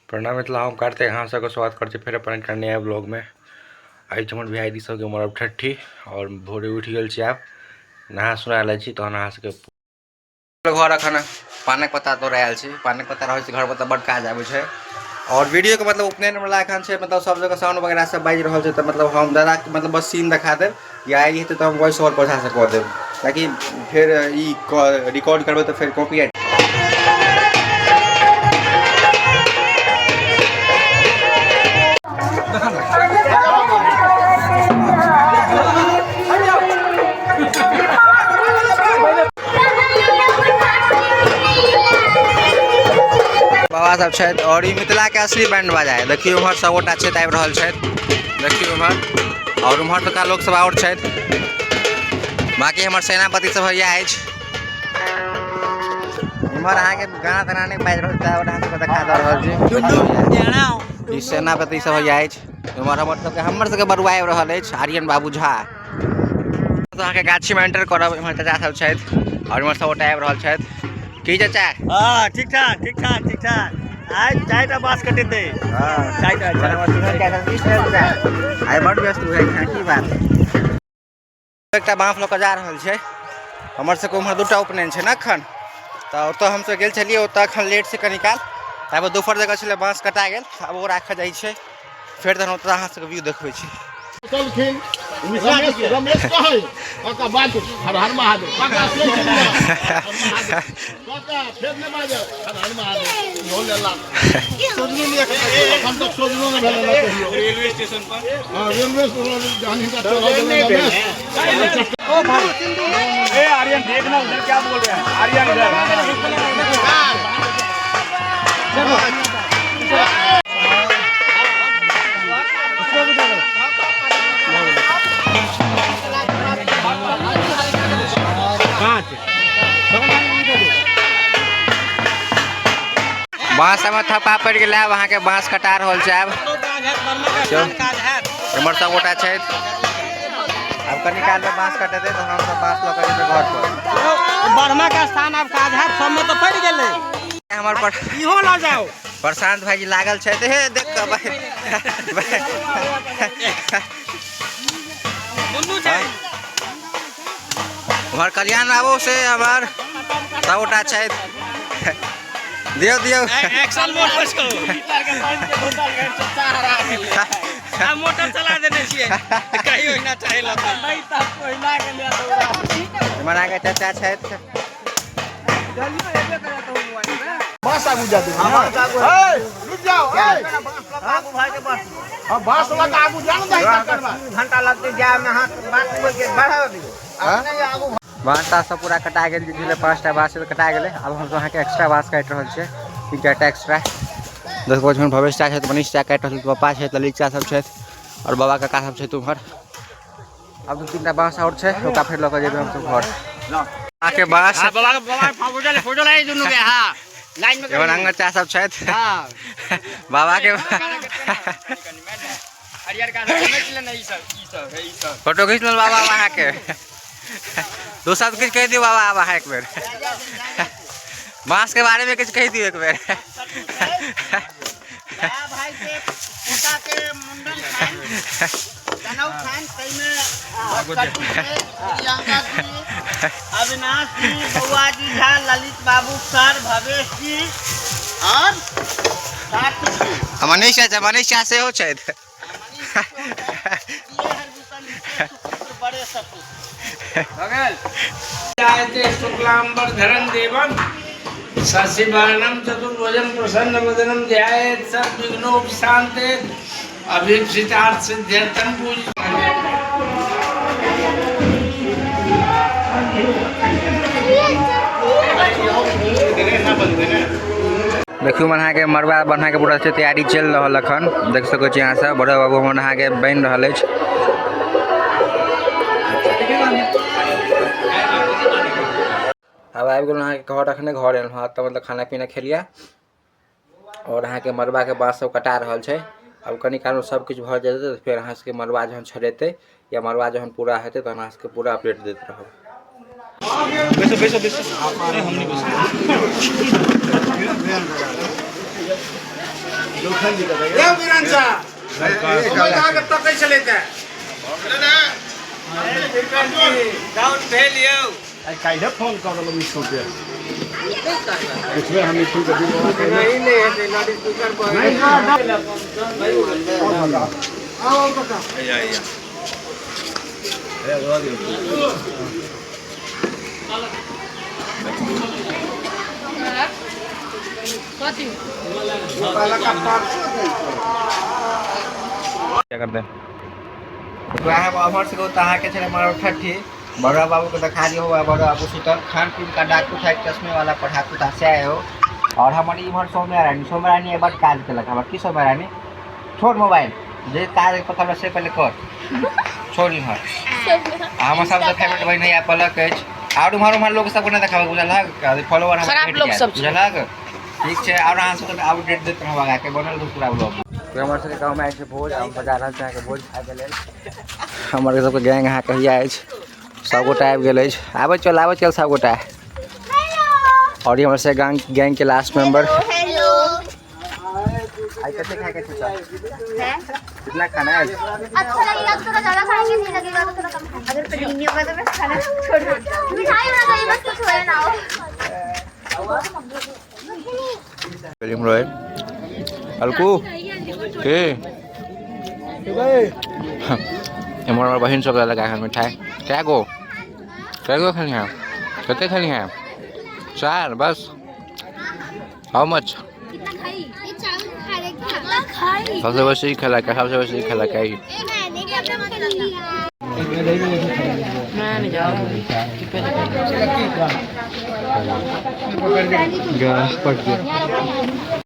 प्रणाम मिथिला हम करते यहाँ सबके स्वागत करते फिर अपन करने नया ब्लॉग में। आई हमर भाई सबके उमर अब ठट्ठी और भोरे उठ गए आप नहा सुना लै छी तो नहा सके घर अखन पान के पत्ता तोड़ आयल छी। पान के पत्ता रहे घर पर बड़ काज आबे छै और वीडियो के मतलब उपनयन वाला एखन छै मतलब सब जगह साउंड वगैरह सब बाजि रहल छै तो मतलब हम दादा मतलब बस सीन दिखा देब या आई हेतै तो हम वॉइस ओवर पहुँचा से कह देब ताकि फिर ई रिकॉर्ड करबै तो फिर कॉपीराइट। बाबा सब छथि और ई मिथिला के असली बैंड बाजा है। देखियो उम्हर सब गोटा छथि आबि रहल छथि, देखियो उम्हर और उम्हर तक लोग सब और छथि। बाकी हमर सेनापति सब हैया अछि इम्हर अहाँ के गाना ताना नहीं बाजि रहल छै और अहाँ सब देखा द रहल छी। ई सेनापति सब हैया अछि इम्हर हमर सबके बरुआ आबि रहल अछि आर्यन बाबू झा। तो अहाँ के गाछी में एंटर करब इम्हर चाचा सब छथि और इम्हर सब गोटा आबि रहल छथि। की चाचा? हां ठीक ठाक आज चायटा बास कटेते। हां चायटा आइ बड़ व्यस्त हो छै की बात एकटा बाँफ लऽ कऽ जा रहल छै हमर सबके उम्हर दूटा उपनयन छै ने एखन तऽ ओतऽ हमसब गेल छलियै ओतऽ एखन लेट से कनि काल तब दोपहर जगह छलै बाँस कटा गेल अब ओ राखऽ जाइ छै फेर तहन ओतऽ अहाँ सबके व्यू देखबै छी। रमेश कहै काका बात हर हर महादेव काका फेर ने बाजो हर हर महादेव हो लेला सोजनो लिया हम तक सोजनो न भेल रेलवे स्टेशन पर। हां रेलवे स्टेशन जाने का चला रमेश ओ भाई ए आर्यन देखना उधर क्या बोल रहे हैं आर्यन इधर चलो बाँस में थप्पा पड़ गया वहाँ के बाँस कटा रहल छै। अब इमर सब गोटा छै अब कनी काल में बाँस कटेते तो हम सब बाँस लऽ के जेबै घर पर। बर्मा का स्थान अब काज है सब में तो पड़ गेलै हमर पर इहो ल जाओ प्रशांत भाई जी लागल छै हे देख के भाई दुनू छै हमर कल्याण बाबू से हमर सब गोटा छै दियो दियो एक्शन मोड पर छो आ मोटर चला देने छियै कहीं होइना चाहे ल नहीं त पहिला के ले दौड़ा मना के चाचा छै जल्दी में एबे करे तो मोबाइल में बास आगू जा दे ए रुक जाओ ए आगू भाई के बस हां बास लगा आगू जान दे करवा घंटा लगते जाए में हाथ बात बोल के बढ़ा दियो अपने आगू बाँस सब पूरा कटा गेल जे 5टा बाँस कटा गेलै अब हम अहाँ के एक्स्ट्रा बाँस काटि रहल छियै 3टा एक्स्ट्रा 10 बजे में भवेश चा छै मनीष चा काटि रहल पापा छै ललिता सब छै और बाबा काका सब छै उम्हर अब 2-3टा बाँस और छै ओकरा फेर लऽ कऽ जेबै हम सब घर आके बाँस बाबा फोटो लाई दुनू के हां लाइन में एवन अंगद चा सब छै हां बाबा के हरियर का नहीं लेना ई सब फोटो खींच लेल बाबा वहां के दोसर कुछ कह दियो बाबा आवा एक बेर बाँस के बारे में कुछ कह दियो एक बेर भाई के पोता के मुंडन खान जनऊ खान सही में प्रियंका जी अविनाश जी बउआ जी झा ललित बाबू सर भवेश जी और मनीष से हो छै बड़े सपूत भगल जायते शुक्लांबर धरन देवम शशिवर्णम चतुर्भुजं प्रसन्न वदनम ध्यायेत् सर्वविघ्नोपशान्ते अभीप्सितार्थ सिद्ध्यर्थं पूज देखियो मना के मरवा बना के पूरा से तैयारी चल रहल अखन देख सकै छी अहाँ सब बड़ा बाबू मना के बन रहल अछि। अब आबि गेल अहाँ के घर अखने घर एल हां त मतलब खाना पीना खेलिया और अहाँ के मरवा के बाँस सब कटा रहल छै। अब कनी काल में सब कुछ भ जेतै तो फिर अहाँ के मरवा जहन छड़ेतै या मरवा जहन पूरा हेतै तो अहाँ के पूरा अपडेट दैत रहब। बेसो बेसो बेसो हम नहीं बेसो ये वीरांचा कोई कहा के तक कैसे लेते हैं डाउन भेल यौ काहे फोन कर लो इसको पे इसमें हम इसको कर दिए नहीं ले है लाउड स्पीकर पर आओ काका क्या करते हैं अमर से तहाँ के छे हमारा ठठी बड़ा बाबू को दिखा दिया हुआ बड़ा बाबू सुतल खान पीन का डाकू था चश्मे वाला पढ़ाकू था से आए हो और हमारी इधर सौम्या रानी एक बार काज के लगा की सौम्या रानी छोड़ मोबाइल जे काज पकड़ से पहले कर छोड़ इधर हम सब तो फेवरेट बहन है पलक और उम्र लोग सबको ना दिखावा बुझल फॉलोवर खराब लोग सब बुझल ठीक है और अहाँ से तो अपडेट देते हैं लगा के बनल पूरा ब्लॉग तो हमारे सबके गाँव में आए भोज हम बाजार रहल के भोज खाए के हमारे सबके गैंग अहाँ कहिया सब गोटा आबि गेल आबे चल सब गोटा और ये हमारे से गैंग के लास्ट मेंबर आई कैसे खाए के कितना खाना है अच्छा लगेगा तो थोड़ा ज्यादा खाएंगे नहीं लगेगा तो थोड़ा कम खाएंगे अगर प्रीमियम होगा तो मैं खाना छोड़ दूंगा मिठाई बना दो बस कुछ होए ना हो फिल्म रोए अलकू के हमारा बहन सब लगा है मिठाई क्या गो खाली हैं कितने खाली हैं 4 बस हाउ मच कितना खाई ये चावल खा रहे कितना खाई सबसे बस ही खिला के सबसे बस ही खिला के मैंने क्या कर लिया मैं जाओ पट गया